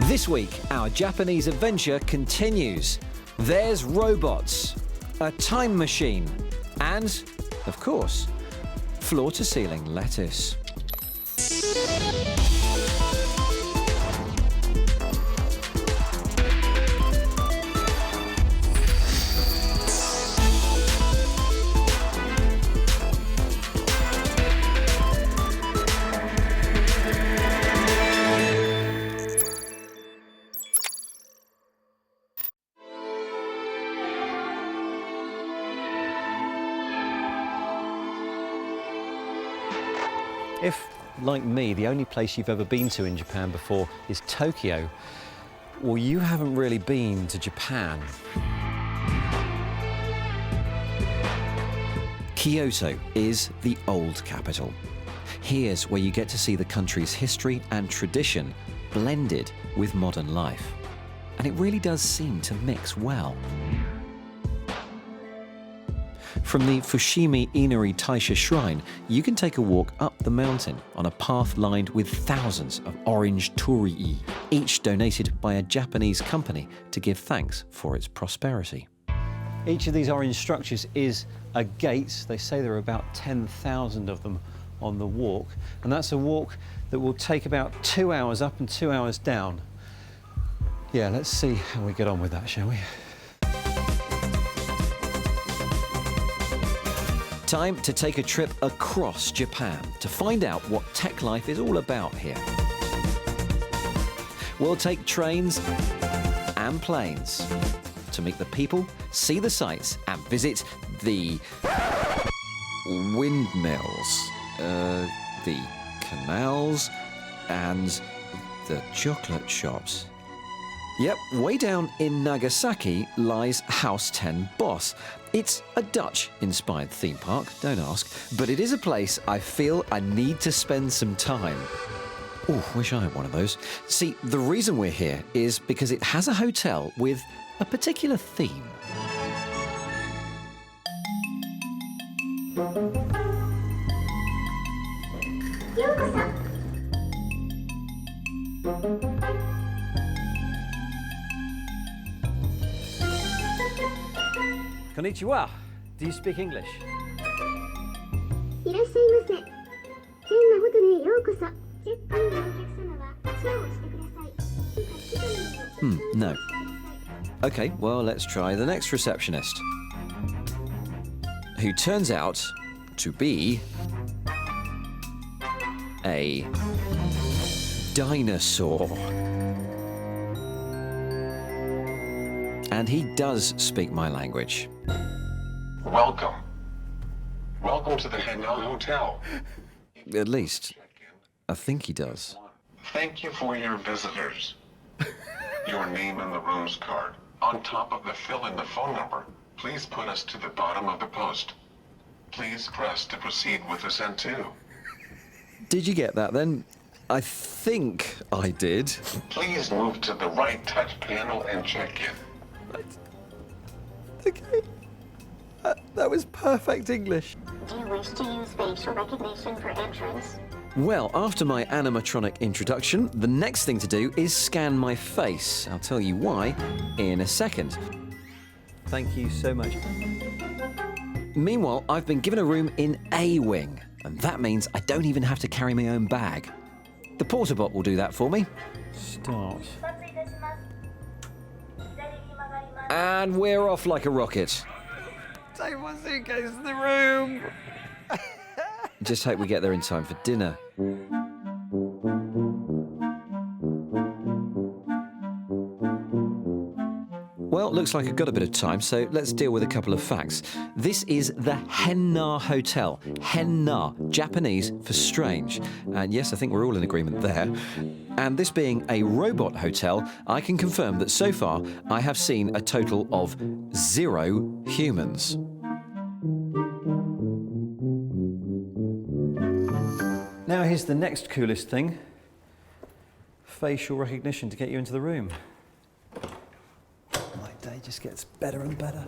This week, our Japanese adventure continues. There's robots, a time machine, and, of course, floor-to-ceiling lettuce. If, like me, the only place you've ever been to in Japan before is Tokyo, well, you haven't really been to Japan. Kyoto is the old capital. Here's where you get to see the country's history and tradition blended with modern life. And it really does seem to mix well. From the Fushimi Inari Taisha Shrine, you can take a walk up the mountain on a path lined with thousands of orange torii, each donated by a Japanese company to give thanks for its prosperity. Each of these orange structures is a gate. They say there are about 10,000 of them on the walk, and that's a walk that will take about 2 hours up and 2 hours down. Yeah, let's see how we get on with that, shall we? Time to take a trip across Japan to find out what tech life is all about here. We'll take trains and planes to meet the people, see the sights, and visit the windmills, the canals, and the chocolate shops. Yep, way down in Nagasaki lies House 10 Boss. It's a Dutch-inspired theme park, don't ask, but it is a place I feel I need to spend some time. Oh, wish I had one of those. See, the reason we're here is because it has a hotel with a particular theme. Konnichiwa. Do you speak English? No. Okay, well, let's try the next receptionist, who turns out to be a dinosaur. And he does speak my language. Welcome. Welcome to the Hanoi Hotel. At least, I think he does. Thank you for your visitors. Your name and the room's card. On top of the fill in the phone number. Please put us to the bottom of the post. Please press to proceed with the send to. Did you get that then? I think I did. Please move to the right touch panel and check in. Okay. That was perfect English. Do you wish to use facial recognition for entrance? Well, after my animatronic introduction, the next thing to do is scan my face. I'll tell you why in a second. Thank you so much. Meanwhile, I've been given a room in A wing, and that means I don't even have to carry my own bag. The portabot will do that for me. Start. And we're off like a rocket. Take my suitcase to the room. Just hope we get there in time for dinner. Well, looks like I've got a bit of time, so let's deal with a couple of facts. This is the Henna Hotel. Henna, Japanese for strange. And yes, I think we're all in agreement there. And this being a robot hotel, I can confirm that so far I have seen a total of 0 humans. Now here's the next coolest thing. Facial recognition to get you into the room. My day just gets better and better.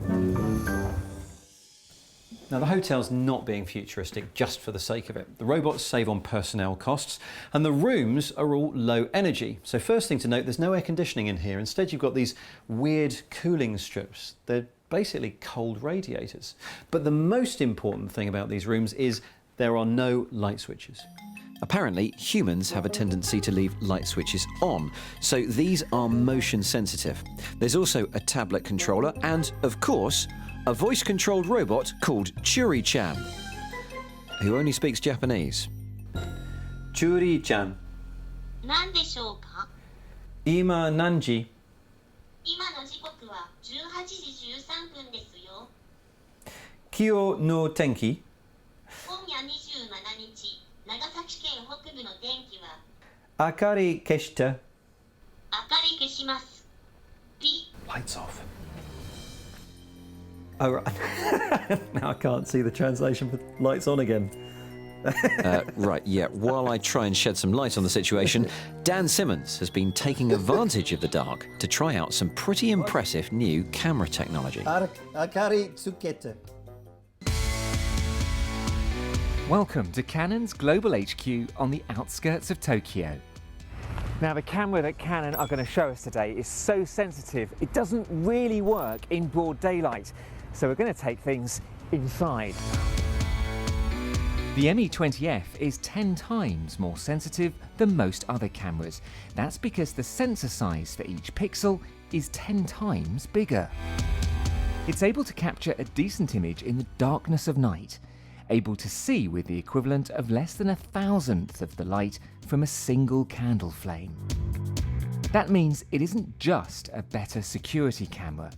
Now, the hotel's not being futuristic just for the sake of it. The robots save on personnel costs, and the rooms are all low energy. So first thing to note, there's no air conditioning in here. Instead, you've got these weird cooling strips. They're basically cold radiators. But the most important thing about these rooms is there are no light switches. Apparently, humans have a tendency to leave light switches on, so these are motion sensitive. There's also a tablet controller and, of course, a voice-controlled robot called Churi-chan, who only speaks Japanese. Churi-chan. 何でしょうか? Ima nanji? 今の時刻は18時13分ですよ。Kyo no tenki? 今夜27日、長崎県北部の天気は Akari keshita. 明かり消します。ピ Lights off. Oh, right. Now I can't see the translation for lights on again. Right, yeah. While I try and shed some light on the situation, Dan Simmons has been taking advantage of the dark to try out some pretty impressive new camera technology. Akari tsukete. Welcome to Canon's Global HQ on the outskirts of Tokyo. Now, the camera that Canon are going to show us today is so sensitive, it doesn't really work in broad daylight. So we're going to take things inside. The ME20F is 10 times more sensitive than most other cameras. That's because the sensor size for each pixel is 10 times bigger. It's able to capture a decent image in the darkness of night, able to see with the equivalent of less than 1,000th of the light from a single candle flame. That means it isn't just a better security camera.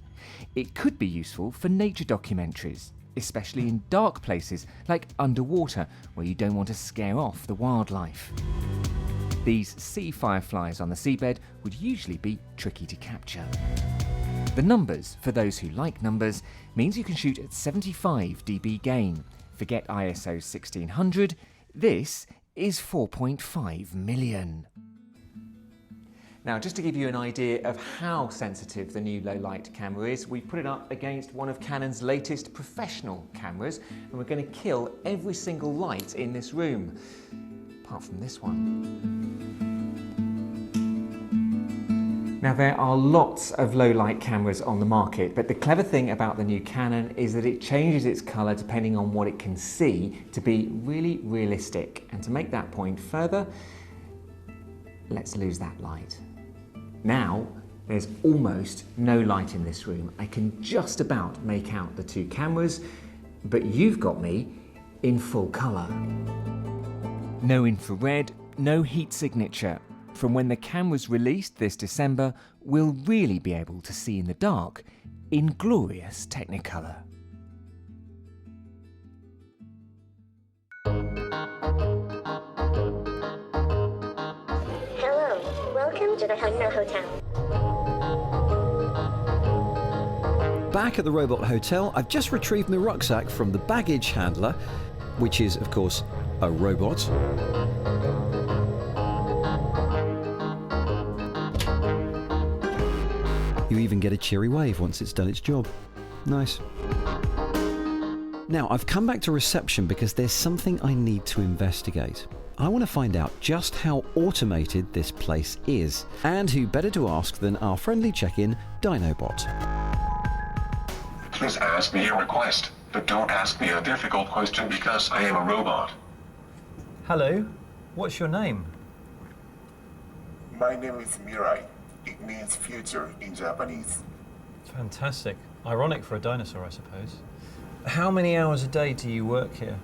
It could be useful for nature documentaries, especially in dark places like underwater, where you don't want to scare off the wildlife. These sea fireflies on the seabed would usually be tricky to capture. The numbers, for those who like numbers, means you can shoot at 75 dB gain. Forget ISO 1600, this is 4.5 million. Now, just to give you an idea of how sensitive the new low-light camera is, we put it up against one of Canon's latest professional cameras, and we're going to kill every single light in this room, apart from this one. Now, there are lots of low-light cameras on the market, but the clever thing about the new Canon is that it changes its colour depending on what it can see to be really realistic. And to make that point further, let's lose that light. Now, there's almost no light in this room. I can just about make out the two cameras, but you've got me in full colour. No infrared, no heat signature. From when the camera's released this December, we'll really be able to see in the dark in glorious Technicolor. Welcome to the Hanno Hotel. Back at the Robot Hotel, I've just retrieved my rucksack from the baggage handler, which is, of course, a robot. You even get a cheery wave once it's done its job. Nice. Now, I've come back to reception because there's something I need to investigate. I want to find out just how automated this place is, and who better to ask than our friendly check-in Dinobot. Please ask me a request, but don't ask me a difficult question because I am a robot. Hello, what's your name? My name is Mirai. It means future in Japanese. Fantastic. Ironic for a dinosaur, I suppose. How many hours a day do you work here?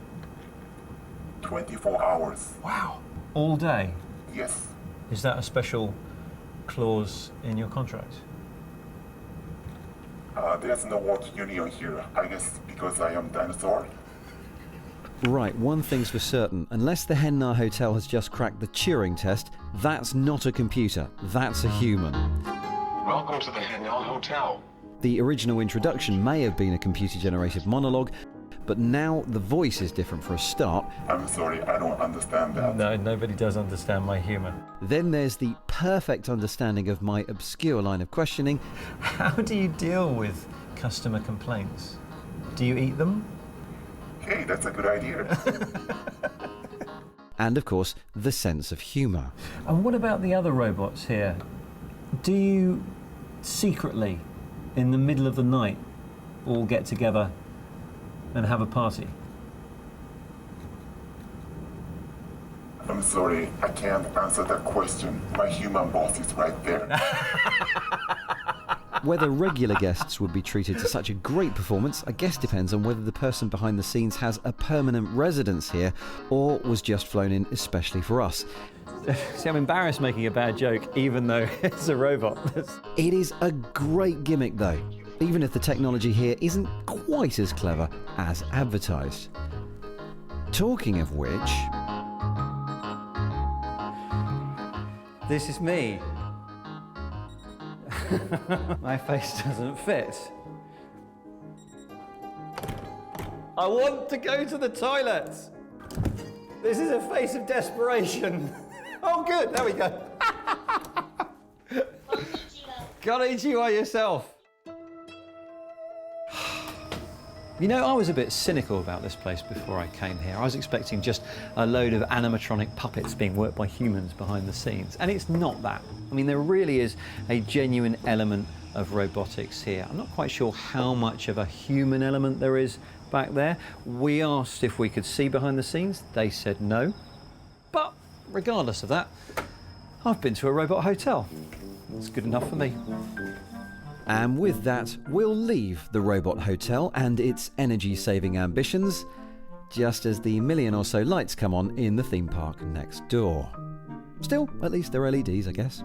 24 hours. Wow. All day? Yes. Is that a special clause in your contract? There's no work union here. I guess because I am dinosaur. Right, one thing's for certain. Unless the Henna Hotel has just cracked the Turing test, that's not a computer. That's a human. Welcome to the Hanel Hotel. The original introduction may have been a computer-generated monologue, but now the voice is different for a start. I'm sorry, I don't understand that. No, nobody does understand my humour. Then there's the perfect understanding of my obscure line of questioning. How do you deal with customer complaints? Do you eat them? Hey, that's a good idea. And of course, the sense of humour. And what about the other robots here? Do you secretly, in the middle of the night, all get together and have a party? I'm sorry, I can't answer that question. My human boss is right there. Whether regular guests would be treated to such a great performance, I guess depends on whether the person behind the scenes has a permanent residence here or was just flown in especially for us. See, I'm embarrassed making a bad joke, even though it's a robot. It is a great gimmick though, even if the technology here isn't quite as clever as advertised. Talking of which... This is me. My face doesn't fit. I want to go to the toilet. This is a face of desperation. Oh, good. There we go. Konnichiwa yourself. You know, I was a bit cynical about this place before I came here. I was expecting just a load of animatronic puppets being worked by humans behind the scenes, and it's not that. I mean, there really is a genuine element of robotics here. I'm not quite sure how much of a human element there is back there. We asked if we could see behind the scenes. They said no. But regardless of that, I've been to a robot hotel. It's good enough for me. And with that, we'll leave the robot hotel and its energy-saving ambitions, just as the million or so lights come on in the theme park next door. Still, at least they're LEDs, I guess.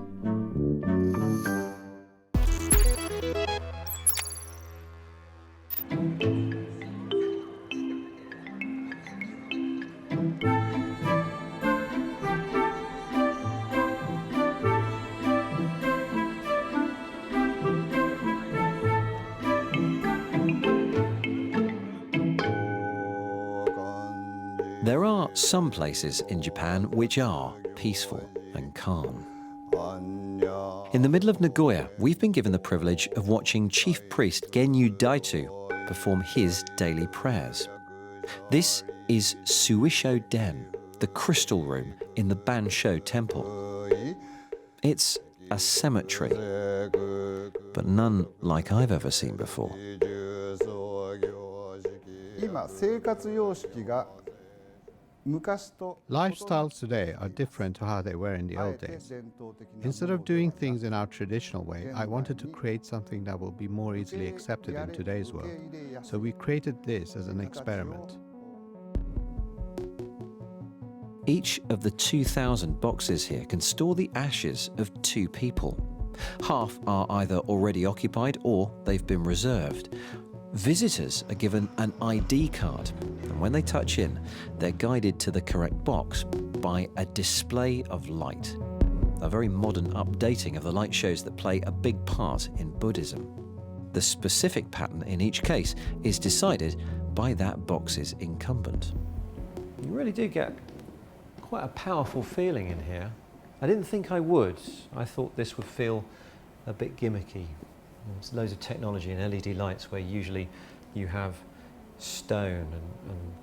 There are some places in Japan which are peaceful and calm. In the middle of Nagoya, we've been given the privilege of watching Chief Priest Genyu Daitu perform his daily prayers. This is Suisho Den, the crystal room in the Bansho Temple. It's a cemetery, but none like I've ever seen before. Lifestyles today are different to how they were in the old days. Instead of doing things in our traditional way, I wanted to create something that will be more easily accepted in today's world. So we created this as an experiment. Each of the 2,000 boxes here can store the ashes of 2 people. Half are either already occupied or they've been reserved. Visitors are given an ID card, and when they touch in, they're guided to the correct box by a display of light. A very modern updating of the light shows that play a big part in Buddhism. The specific pattern in each case is decided by that box's incumbent. You really do get quite a powerful feeling in here. I didn't think I would. I thought this would feel a bit gimmicky. There's loads of technology and LED lights where usually you have stone and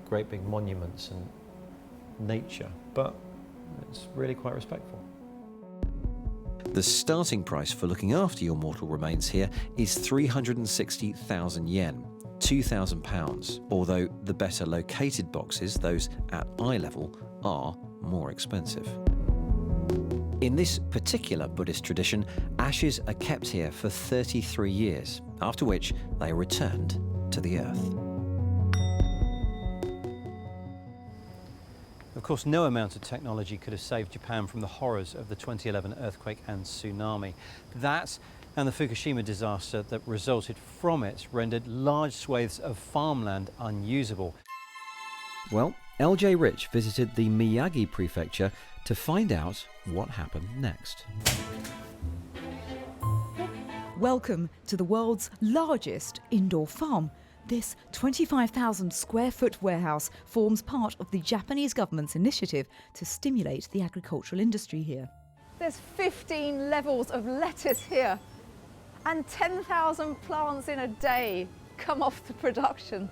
great big monuments and nature, but it's really quite respectful. The starting price for looking after your mortal remains here is 360,000 yen, £2,000, although the better located boxes, those at eye level, are more expensive. In this particular Buddhist tradition, ashes are kept here for 33 years, after which they are returned to the earth. Of course, no amount of technology could have saved Japan from the horrors of the 2011 earthquake and tsunami. That and the Fukushima disaster that resulted from it rendered large swathes of farmland unusable. Well, LJ Rich visited the Miyagi prefecture to find out what happened next. Welcome to the world's largest indoor farm. This 25,000 square foot warehouse forms part of the Japanese government's initiative to stimulate the agricultural industry here. There's 15 levels of lettuce here, and 10,000 plants in a day come off the production.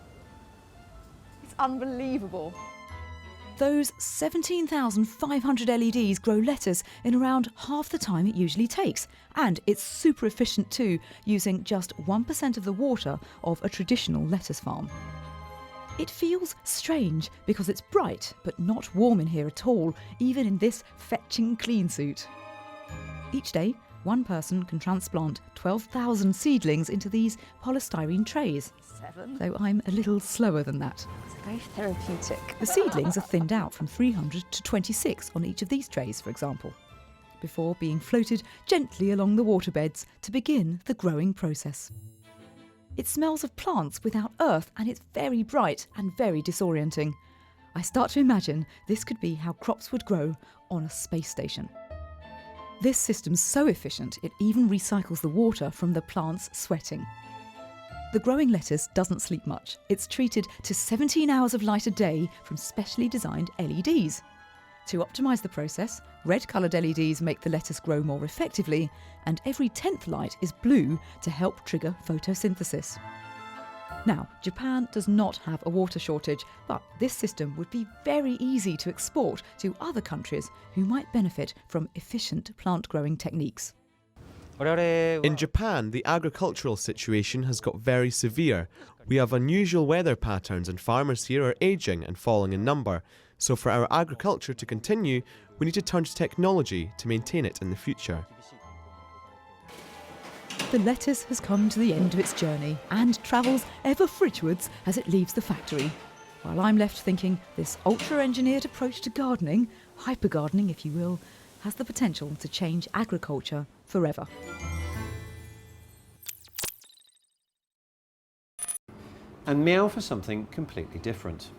unbelievable. Those 17,500 LEDs grow lettuce in around half the time it usually takes. And it's super efficient too, using just 1% of the water of a traditional lettuce farm. It feels strange because it's bright, but not warm in here at all, even in this fetching clean suit. Each day, one person can transplant 12,000 seedlings into these polystyrene trays. 7. Though I'm a little slower than that. It's very therapeutic. The seedlings are thinned out from 300 to 26 on each of these trays, for example, before being floated gently along the waterbeds to begin the growing process. It smells of plants without earth, and it's very bright and very disorienting. I start to imagine this could be how crops would grow on a space station. This system's so efficient it even recycles the water from the plants sweating. The growing lettuce doesn't sleep much. It's treated to 17 hours of light a day from specially designed LEDs. To optimise the process, red-coloured LEDs make the lettuce grow more effectively, and every 10th light is blue to help trigger photosynthesis. Now, Japan does not have a water shortage, but this system would be very easy to export to other countries who might benefit from efficient plant-growing techniques. In Japan, the agricultural situation has got very severe. We have unusual weather patterns and farmers here are ageing and falling in number. So for our agriculture to continue, we need to turn to technology to maintain it in the future. The lettuce has come to the end of its journey and travels ever fridgewards as it leaves the factory. While I'm left thinking this ultra-engineered approach to gardening, hyper-gardening if you will, has the potential to change agriculture forever. And meow for something completely different.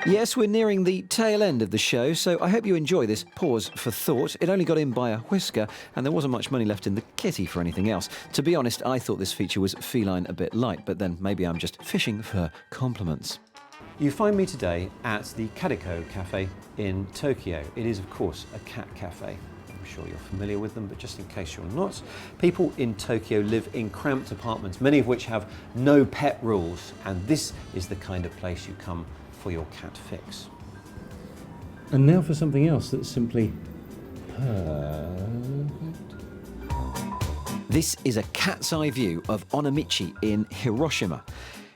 Yes, we're nearing the tail end of the show, so I hope you enjoy this pause for thought. It only got in by a whisker, and there wasn't much money left in the kitty for anything else. To be honest, I thought this feature was feline a bit light, but then maybe I'm just fishing for compliments. You find me today at the Kadiko Cafe in Tokyo. It is, of course, a cat cafe. I'm sure you're familiar with them, but just in case you're not, people in Tokyo live in cramped apartments, many of which have no pet rules, and this is the kind of place you come for your cat fix. And now for something else that's simply perfect. This is a cat's eye view of Onomichi in Hiroshima.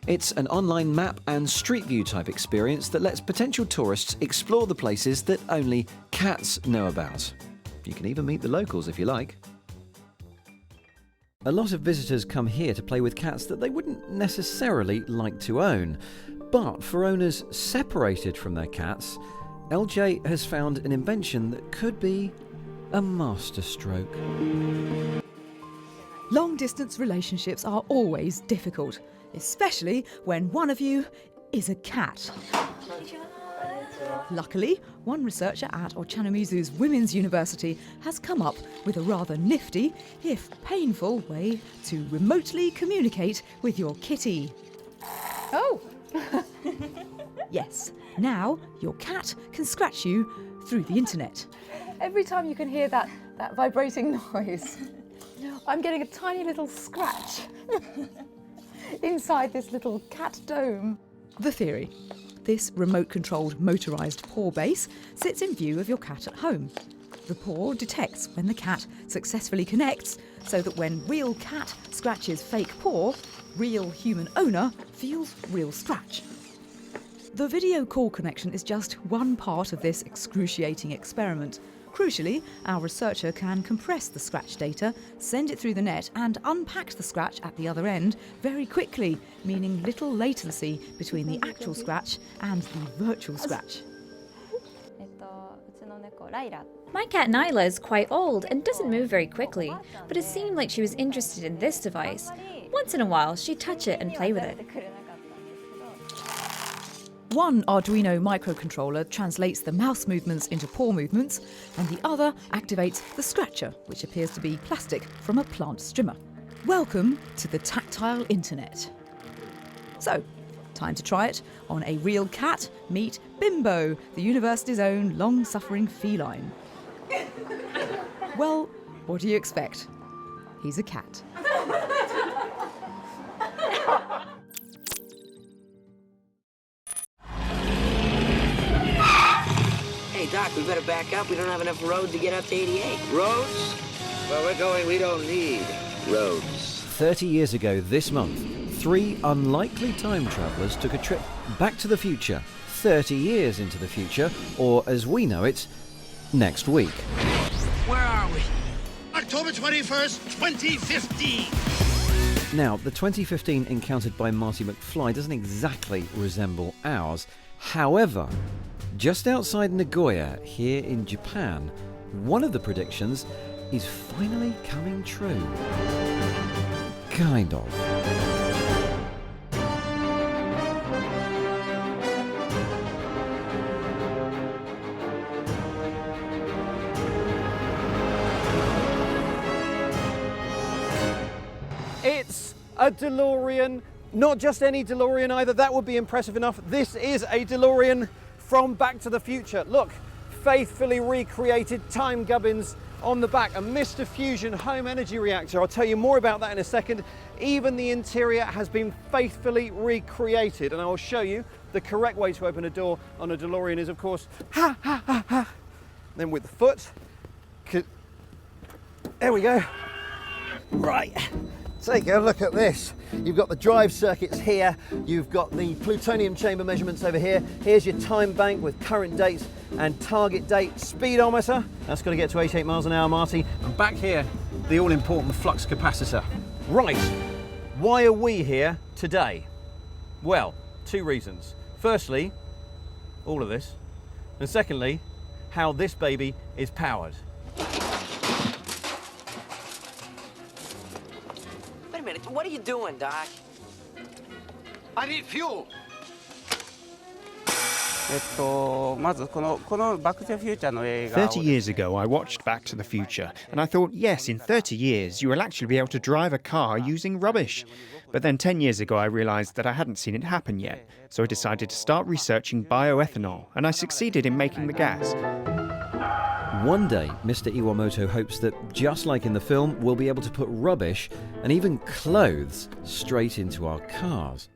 It's an online map and street view type experience that lets potential tourists explore the places that only cats know about. You can even meet the locals if you like. A lot of visitors come here to play with cats that they wouldn't necessarily like to own. But for owners separated from their cats, LJ has found an invention that could be a masterstroke. Long-distance relationships are always difficult, especially when one of you is a cat. Luckily, one researcher at Ochanomizu's Women's University has come up with a rather nifty, if painful, way to remotely communicate with your kitty. Oh! Yes, now your cat can scratch you through the internet. Every time you can hear that vibrating noise, I'm getting a tiny little scratch inside this little cat dome. The theory. This remote-controlled motorised paw base sits in view of your cat at home. The paw detects when the cat successfully connects, so that when real cat scratches fake paw, real human owner feels real scratch. The video call connection is just one part of this excruciating experiment. Crucially, our researcher can compress the scratch data, send it through the net and unpack the scratch at the other end very quickly, meaning little latency between the actual scratch and the virtual scratch. My cat Nyla is quite old and doesn't move very quickly, but it seemed like she was interested in this device. Once in a while, she'd touch it and play with it. One Arduino microcontroller translates the mouse movements into paw movements, and the other activates the scratcher, which appears to be plastic from a plant strimmer. Welcome to the tactile internet. So, time to try it on a real cat. Meet Bimbo, the university's own long-suffering feline. Well, what do you expect? He's a cat. Doc, we better back up. We don't have enough road to get up to 88. Roads? Where we're going, we don't need roads. 30 years ago this month, 3 unlikely time travelers took a trip back to the future, 30 years into the future, or as we know it, next week. Where are we? October 21st, 2015. Now, the 2015 encountered by Marty McFly doesn't exactly resemble ours. However, just outside Nagoya, here in Japan, one of the predictions is finally coming true. Kind of. It's a DeLorean, not just any DeLorean either, that would be impressive enough. This is a DeLorean from Back to the Future. Look, faithfully recreated time gubbins on the back, a Mr. Fusion home energy reactor. I'll tell you more about that in a second. Even the interior has been faithfully recreated, and I will show you the correct way to open a door on a DeLorean is, of course, ha, ha, ha, ha. Then with the foot, there we go. Right. Take a look at this. You've got the drive circuits here, you've got the plutonium chamber measurements over here, here's your time bank with current dates and target date speedometer. That's got to get to 88 miles an hour, Marty. And back here, the all-important flux capacitor. Right, why are we here today? Well, 2 reasons. Firstly, all of this, and secondly, how this baby is powered. Wait a minute, what are you doing, Doc? I need fuel. 30 years ago, I watched Back to the Future, and I thought, yes, in 30 years, you will actually be able to drive a car using rubbish. But then 10 years ago, I realized that I hadn't seen it happen yet, so I decided to start researching bioethanol, and I succeeded in making the gas. One day, Mr. Iwamoto hopes that, just like in the film, we'll be able to put rubbish and even clothes straight into our cars.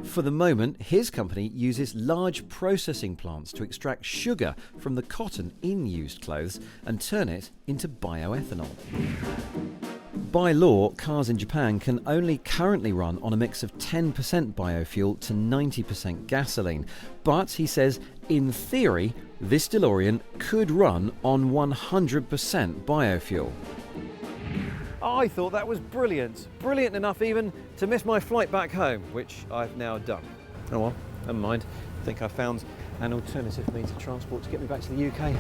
For the moment, his company uses large processing plants to extract sugar from the cotton in used clothes and turn it into bioethanol. By law, cars in Japan can only currently run on a mix of 10% biofuel to 90% gasoline. But, he says, in theory, this DeLorean could run on 100% biofuel. I thought that was brilliant. Brilliant enough even to miss my flight back home, which I've now done. Oh well, never mind. I think I found an alternative means of transport to get me back to the UK.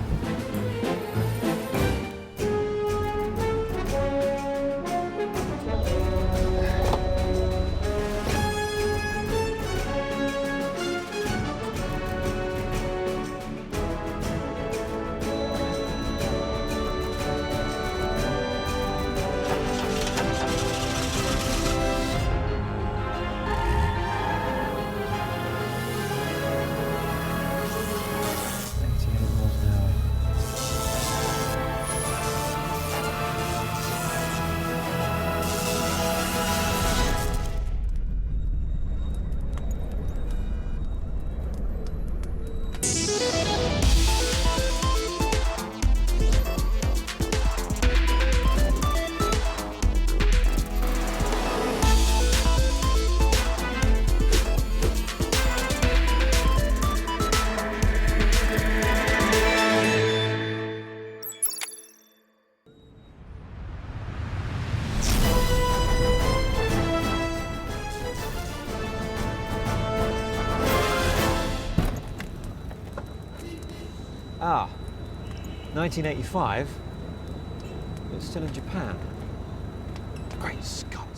Ah, 1985, but still in Japan. Great Scott.